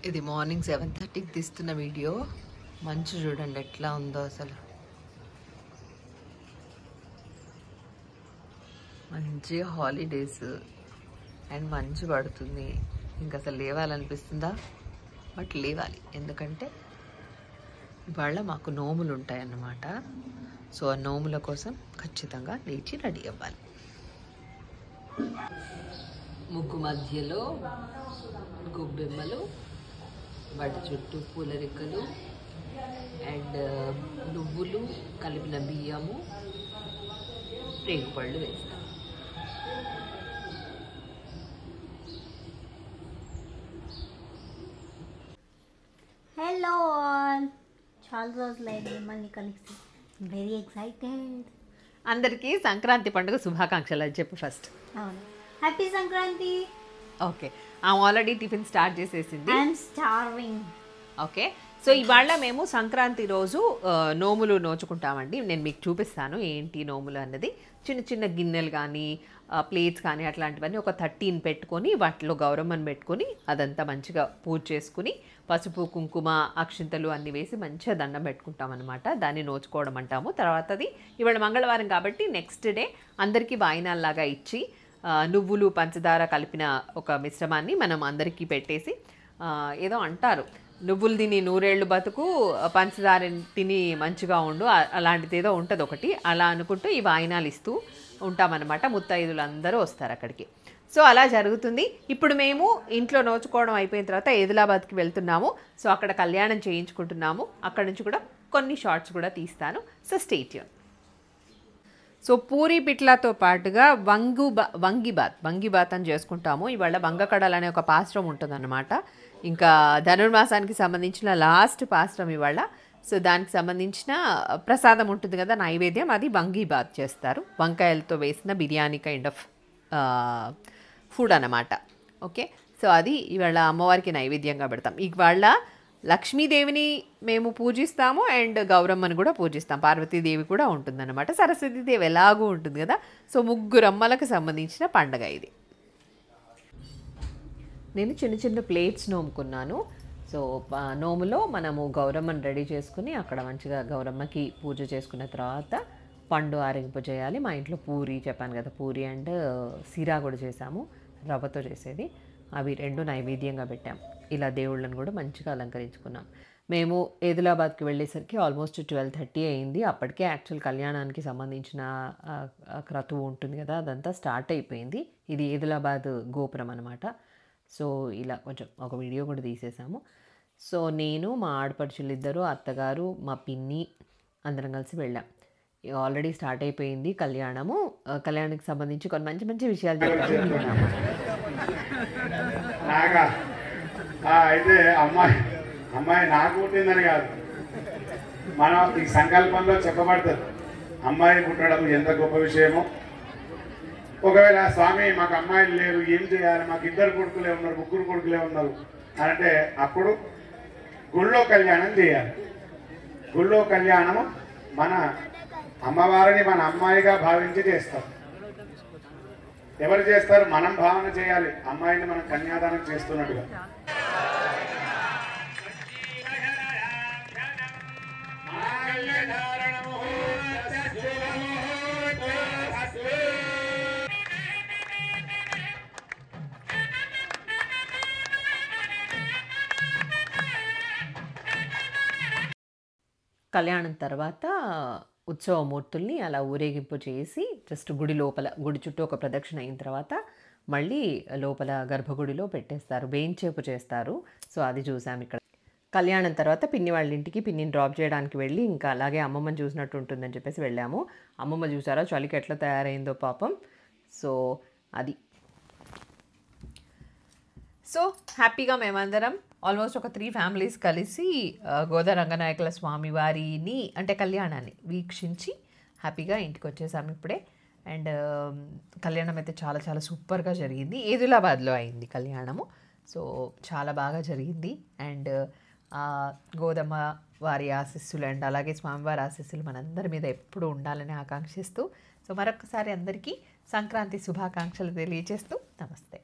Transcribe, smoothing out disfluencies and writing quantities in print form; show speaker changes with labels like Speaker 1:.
Speaker 1: ఇది మార్నింగ్ 7:30కి తీస్తున్న వీడియో. మంచు చూడండి ఎట్లా ఉందో అసలు. మంచి హాలిడేస్ అండ్ మంచు పడుతుంది. ఇంకా అసలు లేవాలనిపిస్తుందా? బట్ లేవాలి, ఎందుకంటే ఇవాళ మాకు నోములు ఉంటాయన్నమాట. సో ఆ నోముల కోసం ఖచ్చితంగా లేచి రెడీ అవ్వాలి. ముగ్గు మధ్యలో గొబ్బెమ్మలు, వాటి చుట్టూ పూలరెక్కలు అండ్ నువ్వులు కలిపిన బియ్యము, రేగుపళ్ళు వేస్తాం.
Speaker 2: హలో ఆల్, చాలా రోజులైంది మిమ్మల్ని కలిసి. Very excited.
Speaker 1: అందరికీ సంక్రాంతి పండుగ శుభాకాంక్షలు అని చెప్పు ఫస్ట్.
Speaker 2: అవును, హ్యాపీ సంక్రాంతి.
Speaker 1: ఓకే, ఆమె ఆల్రెడీ టిఫిన్ స్టార్ట్ చేసేసింది.
Speaker 2: I'm starving.
Speaker 1: ఓకే, సో ఇవాళ మేము సంక్రాంతి రోజు నోములు నోచుకుంటామండి. నేను మీకు చూపిస్తాను ఏంటి నోములు అన్నది. చిన్న చిన్న గిన్నెలు కానీ ప్లేట్స్ కానీ అట్లాంటివన్నీ ఒక 13 పెట్టుకొని వాటిలో గౌరమ్మని పెట్టుకొని అదంతా మంచిగా పూజ చేసుకుని పసుపు కుంకుమ అక్షింతలు అన్నీ వేసి మంచిగా దండం పెట్టుకుంటాం అనమాట. దాన్ని నోచుకోవడం అంటాము. తర్వాత అది ఇవాళ మంగళవారం కాబట్టి నెక్స్ట్ డే అందరికీ వాయినాల్లాగా ఇచ్చి నువ్వులు పంచదార కలిపిన ఒక మిశ్రమాన్ని మనం అందరికీ పెట్టేసి, ఏదో అంటారు నువ్వులు తిని నూరేళ్ళు బతుకు, పంచదార తిని మంచిగా ఉండు, అలాంటిది ఏదో ఉంటుంది ఒకటి. అలా అనుకుంటూ ఈ వాయినాలు ఇస్తూ ఉంటామన్నమాట. ముత్తైదులు అందరూ వస్తారు అక్కడికి. సో అలా జరుగుతుంది. ఇప్పుడు మేము ఇంట్లో నోచుకోవడం అయిపోయిన తర్వాత ఏదిలాబాద్కి వెళ్తున్నాము. సో అక్కడ కళ్యాణం చేయించుకుంటున్నాము. అక్కడ నుంచి కూడా కొన్ని షార్ట్స్ కూడా తీస్తాను. So stay tune. సో పూరి పిట్లతో పాటుగా వంగిబాత్ అని చేసుకుంటాము. ఇవాళ వంగకడలు అనే ఒక పాస్ట్రం ఉంటుందన్నమాట. ఇంకా ధనుర్మాసానికి సంబంధించిన లాస్ట్ పాస్ట్రం ఇవాళ. సో దానికి సంబంధించిన ప్రసాదం ఉంటుంది కదా, నైవేద్యం, అది వంగిబాత్ చేస్తారు. వంకాయలతో వేసిన బిర్యానీ కైండ్ ఆఫ్ ఫుడ్ అన్నమాట. ఓకే, సో అది ఇవాళ అమ్మవారికి నైవేద్యంగా పెడతాం. ఇవాళ లక్ష్మీదేవిని మేము పూజిస్తాము అండ్ గౌరమ్మని కూడా పూజిస్తాం. పార్వతీదేవి కూడా ఉంటుందన్నమాట. సరస్వతీదేవి ఎలాగూ ఉంటుంది కదా. సో ముగ్గురమ్మలకు సంబంధించిన పండగ ఇది. నేను చిన్న చిన్న ప్లేట్స్ నోముకున్నాను. సో నోములో మనము గౌరమ్మని రెడీ చేసుకుని అక్కడ మంచిగా గౌరమ్మకి పూజ చేసుకున్న తర్వాత పండు ఆరగింపు చేయాలి. మా ఇంట్లో పూరి చెప్పాను కదా, పూరి అండ్ సిరా కూడా చేసాము, రవ్వతో చేసేది. అవి రెండు నైవేద్యంగా పెట్టాం. ఇలా దేవుళ్ళని కూడా మంచిగా అలంకరించుకున్నాం. మేము ఏదిలాబాద్కి వెళ్ళేసరికి ఆల్మోస్ట్ 12:30 అయింది. అప్పటికే యాక్చువల్ కళ్యాణానికి సంబంధించిన క్రతువు ఉంటుంది కదా, అదంతా స్టార్ట్ అయిపోయింది. ఇది ఏదిలాబాద్ గోపురం అనమాట. సో ఇలా కొంచెం ఒక వీడియో కూడా తీసేసాము. సో నేను, మా ఆడపడుచులు ఇద్దరు, అత్తగారు, మా పిన్ని అందరం కలిసి వెళ్ళాం. ఆల్రెడీ స్టార్ట్ అయిపోయింది కళ్యాణము. కళ్యాణానికి సంబంధించి కొన్ని మంచి మంచి విషయాలు చెప్పాము.
Speaker 3: అయితే అమ్మాయి నాకు పుట్టిందని కాదు, మనం ఈ సంకల్పంలో చెప్పబడుతుంది అమ్మాయి పుట్టడం ఎంత గొప్ప విషయమో. ఒకవేళ స్వామి మాకు అమ్మాయిలు లేరు, ఏం చేయాలి, మాకు 2 కొడుకులే ఉన్నారు, 3 కొడుకులే ఉన్నారు అంటే అప్పుడు గుళ్ళో కళ్యాణం చేయాలి. గుళ్ళో కళ్యాణము మన అమ్మవారిని మన అమ్మాయిగా భావించి చేస్తాం. ఎవరు చేస్తారు? మనం భావన చేయాలి, అమ్మాయిని మనం కన్యాదానం చేస్తున్నట్టుగా.
Speaker 1: కళ్యాణం తర్వాత ఉత్సవమూర్తుల్ని అలా ఊరేగింపు చేసి జస్ట్ గుడి లోపల, గుడి చుట్టూ ఒక ప్రదక్షిణ అయిన తర్వాత మళ్ళీ లోపల గర్భగుడిలో పెట్టేస్తారు, వేయించేపు చేస్తారు. సో అది చూసాము ఇక్కడ. కళ్యాణం తర్వాత పిన్ని వాళ్ళ ఇంటికి పిన్నిని డ్రాప్ చేయడానికి వెళ్ళి ఇంకా అలాగే అమ్మమ్మని చూసినట్టు ఉంటుందని చెప్పేసి వెళ్ళాము. అమ్మమ్మ చూసారా చలికి ఎట్లా తయారైందో పాపం. సో అది. సో హ్యాపీగా మేమందరం ఆల్మోస్ట్ ఒక 3 ఫ్యామిలీస్ కలిసి గోదా రంగనాయకుల స్వామి వారిని అంటే కళ్యాణాన్ని వీక్షించి హ్యాపీగా ఇంటికి వచ్చేసాము ఇప్పుడే. అండ్ కళ్యాణం అయితే చాలా చాలా సూపర్గా జరిగింది. ఏదిలాబాద్లో అయింది కళ్యాణము. సో చాలా బాగా జరిగింది. అండ్ గోదమ్మ వారి ఆశీస్సులు అండ్ అలాగే స్వామివారి ఆశీస్సులు మనందరి మీద ఎప్పుడు ఉండాలని ఆకాంక్షిస్తూ, సో మరొకసారి అందరికీ సంక్రాంతి శుభాకాంక్షలు తెలియజేస్తూ నమస్తే.